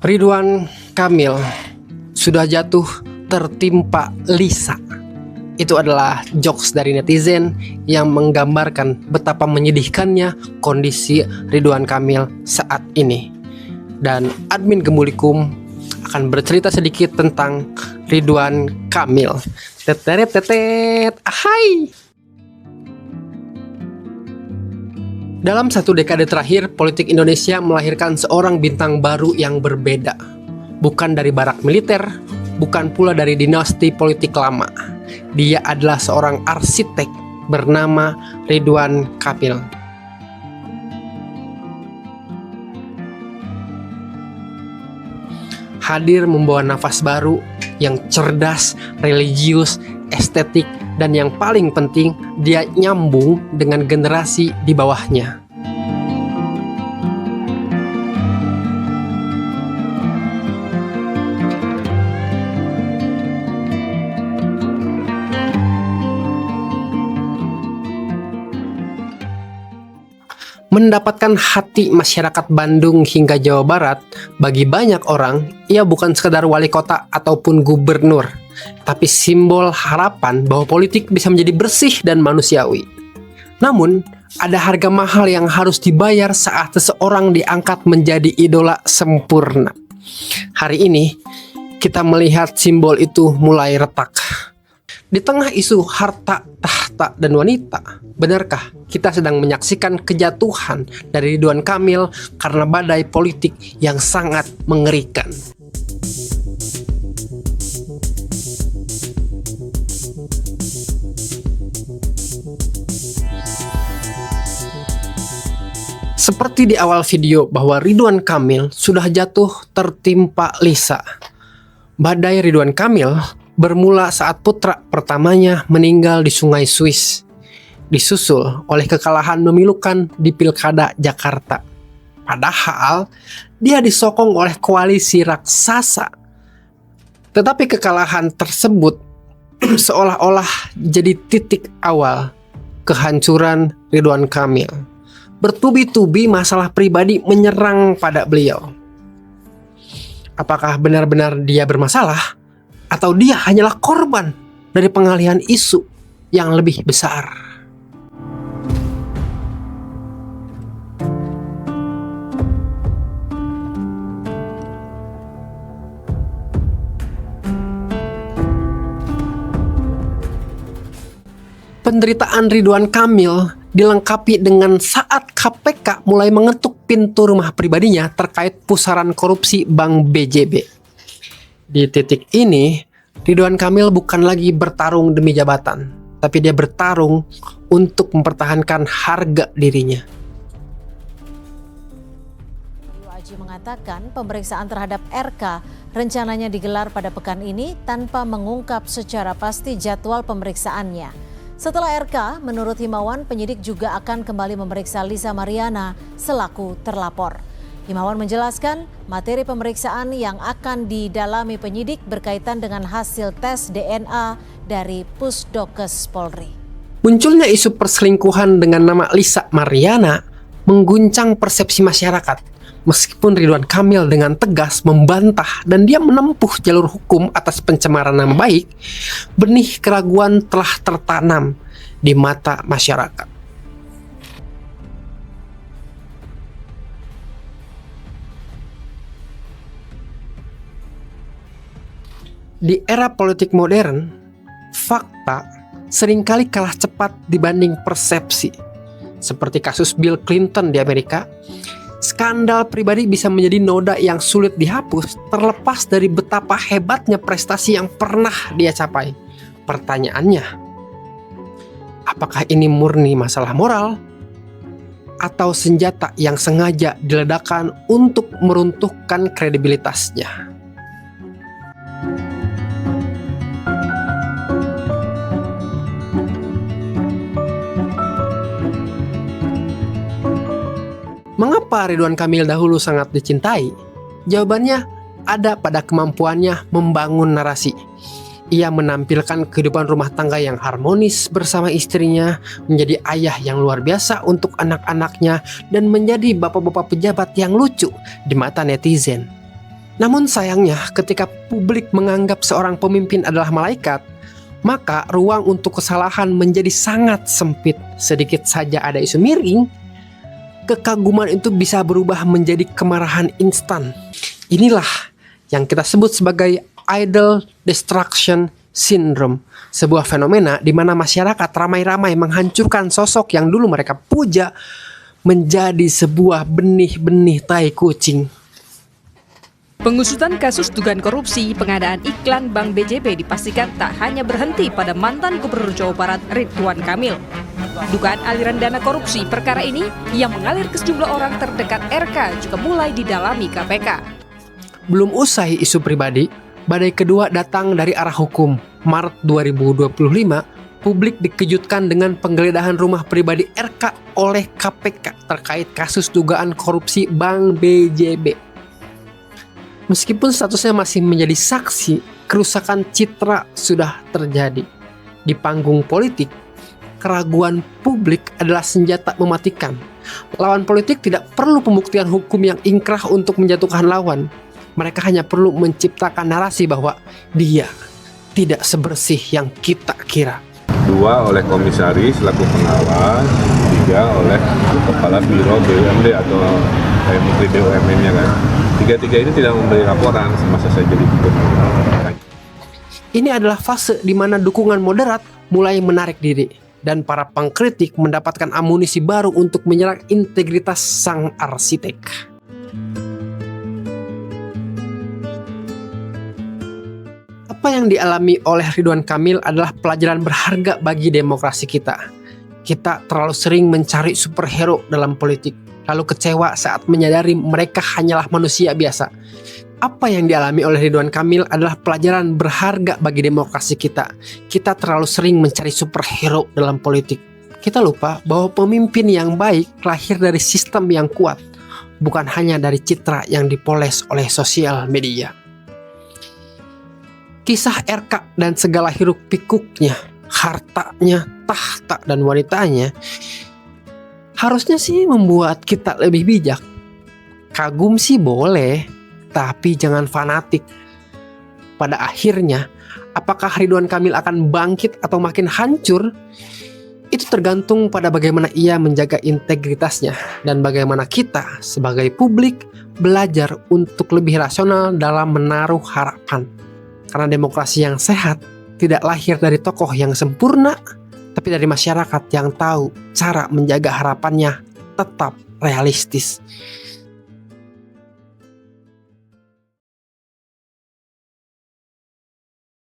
Ridwan Kamil sudah jatuh tertimpa Lisa. Itu adalah jokes dari netizen yang menggambarkan betapa menyedihkannya kondisi Ridwan Kamil saat ini. Dan admin Gemulikum akan bercerita sedikit tentang Ridwan Kamil. Teteret tetet, ahai. Dalam satu dekade terakhir, politik Indonesia melahirkan seorang bintang baru yang berbeda. Bukan dari barak militer, bukan pula dari dinasti politik lama. Dia adalah seorang arsitek bernama Ridwan Kamil. Hadir membawa nafas baru yang cerdas, religius, estetik, dan yang paling penting, dia nyambung dengan generasi di bawahnya. Mendapatkan hati masyarakat Bandung hingga Jawa Barat, bagi banyak orang, ia bukan sekedar wali kota ataupun gubernur, tapi simbol harapan bahwa politik bisa menjadi bersih dan manusiawi. Namun, ada harga mahal yang harus dibayar saat seseorang diangkat menjadi idola sempurna. Hari ini, kita melihat simbol itu mulai retak. Di tengah isu harta, tahta, dan wanita, benarkah kita sedang menyaksikan kejatuhan dari Ridwan Kamil karena badai politik yang sangat mengerikan? Seperti di awal video bahwa Ridwan Kamil sudah jatuh tertimpa Lisa. Badai Ridwan Kamil bermula saat putra pertamanya meninggal di Sungai Swiss, disusul oleh kekalahan memilukan di Pilkada Jakarta. Padahal dia disokong oleh koalisi raksasa. Tetapi kekalahan tersebut seolah-olah jadi titik awal kehancuran Ridwan Kamil. Bertubi-tubi masalah pribadi menyerang pada beliau. Apakah benar-benar dia bermasalah? Atau dia hanyalah korban dari pengalihan isu yang lebih besar? Penderitaan Ridwan Kamil dilengkapi dengan saat KPK mulai mengetuk pintu rumah pribadinya terkait pusaran korupsi Bank BJB. Di titik ini, Ridwan Kamil bukan lagi bertarung demi jabatan, tapi dia bertarung untuk mempertahankan harga dirinya. Aji mengatakan pemeriksaan terhadap RK rencananya digelar pada pekan ini tanpa mengungkap secara pasti jadwal pemeriksaannya. Setelah RK, menurut Himawan, penyidik juga akan kembali memeriksa Lisa Mariana selaku terlapor. Himawan menjelaskan materi pemeriksaan yang akan didalami penyidik berkaitan dengan hasil tes DNA dari Pusdokes Polri. Munculnya isu perselingkuhan dengan nama Lisa Mariana mengguncang persepsi masyarakat. Meskipun Ridwan Kamil dengan tegas membantah dan dia menempuh jalur hukum atas pencemaran nama baik, benih keraguan telah tertanam di mata masyarakat. Di era politik modern, fakta seringkali kalah cepat dibanding persepsi. Seperti kasus Bill Clinton di Amerika, skandal pribadi bisa menjadi noda yang sulit dihapus terlepas dari betapa hebatnya prestasi yang pernah dia capai. Pertanyaannya, apakah ini murni masalah moral atau senjata yang sengaja diledakkan untuk meruntuhkan kredibilitasnya? Mengapa Ridwan Kamil dahulu sangat dicintai? Jawabannya ada pada kemampuannya membangun narasi. Ia menampilkan kehidupan rumah tangga yang harmonis bersama istrinya, menjadi ayah yang luar biasa untuk anak-anaknya, dan menjadi bapak-bapak pejabat yang lucu di mata netizen. Namun sayangnya ketika publik menganggap seorang pemimpin adalah malaikat, maka ruang untuk kesalahan menjadi sangat sempit. Sedikit saja ada isu miring, kekaguman itu bisa berubah menjadi kemarahan instan. Inilah yang kita sebut sebagai idol destruction syndrome, sebuah fenomena di mana masyarakat ramai-ramai menghancurkan sosok yang dulu mereka puja menjadi sebuah benih-benih tai kucing. Pengusutan kasus dugaan korupsi pengadaan iklan Bank BJB dipastikan tak hanya berhenti pada mantan Gubernur Jawa Barat Ridwan Kamil. Dugaan aliran dana korupsi perkara ini yang mengalir ke sejumlah orang terdekat RK juga mulai didalami KPK. Belum usai isu pribadi, badai kedua datang dari arah hukum. Maret 2025, publik dikejutkan dengan penggeledahan rumah pribadi RK oleh KPK terkait kasus dugaan korupsi Bank BJB. Meskipun statusnya masih menjadi saksi, kerusakan citra sudah terjadi. Di panggung politik, keraguan publik adalah senjata mematikan. Lawan politik tidak perlu pembuktian hukum yang ingkrah untuk menjatuhkan lawan. Mereka hanya perlu menciptakan narasi bahwa dia tidak sebersih yang kita kira. 2 oleh komisaris selaku pengawas, 3 oleh kepala biro BUMD atau Menteri BUMN-nya kan. 3 ini tidak memberi laporan semasa saya jadi gubernur. Ini adalah fase di mana dukungan moderat mulai menarik diri dan para pengkritik mendapatkan amunisi baru untuk menyerang integritas sang arsitek. Apa yang dialami oleh Ridwan Kamil adalah pelajaran berharga bagi demokrasi kita. Kita terlalu sering mencari superhero dalam politik, lalu kecewa saat menyadari mereka hanyalah manusia biasa. Apa yang dialami oleh Ridwan Kamil adalah pelajaran berharga bagi demokrasi kita. Kita terlalu sering mencari superhero dalam politik. Kita lupa bahwa pemimpin yang baik lahir dari sistem yang kuat, bukan hanya dari citra yang dipoles oleh sosial media. Kisah RK dan segala hiruk pikuknya, hartanya, tahta dan wanitanya harusnya sih membuat kita lebih bijak. Kagum sih boleh, tapi jangan fanatik. Pada akhirnya, apakah Ridwan Kamil akan bangkit atau makin hancur? Itu tergantung pada bagaimana ia menjaga integritasnya dan bagaimana kita sebagai publik belajar untuk lebih rasional dalam menaruh harapan. Karena demokrasi yang sehat tidak lahir dari tokoh yang sempurna, tapi dari masyarakat yang tahu cara menjaga harapannya tetap realistis.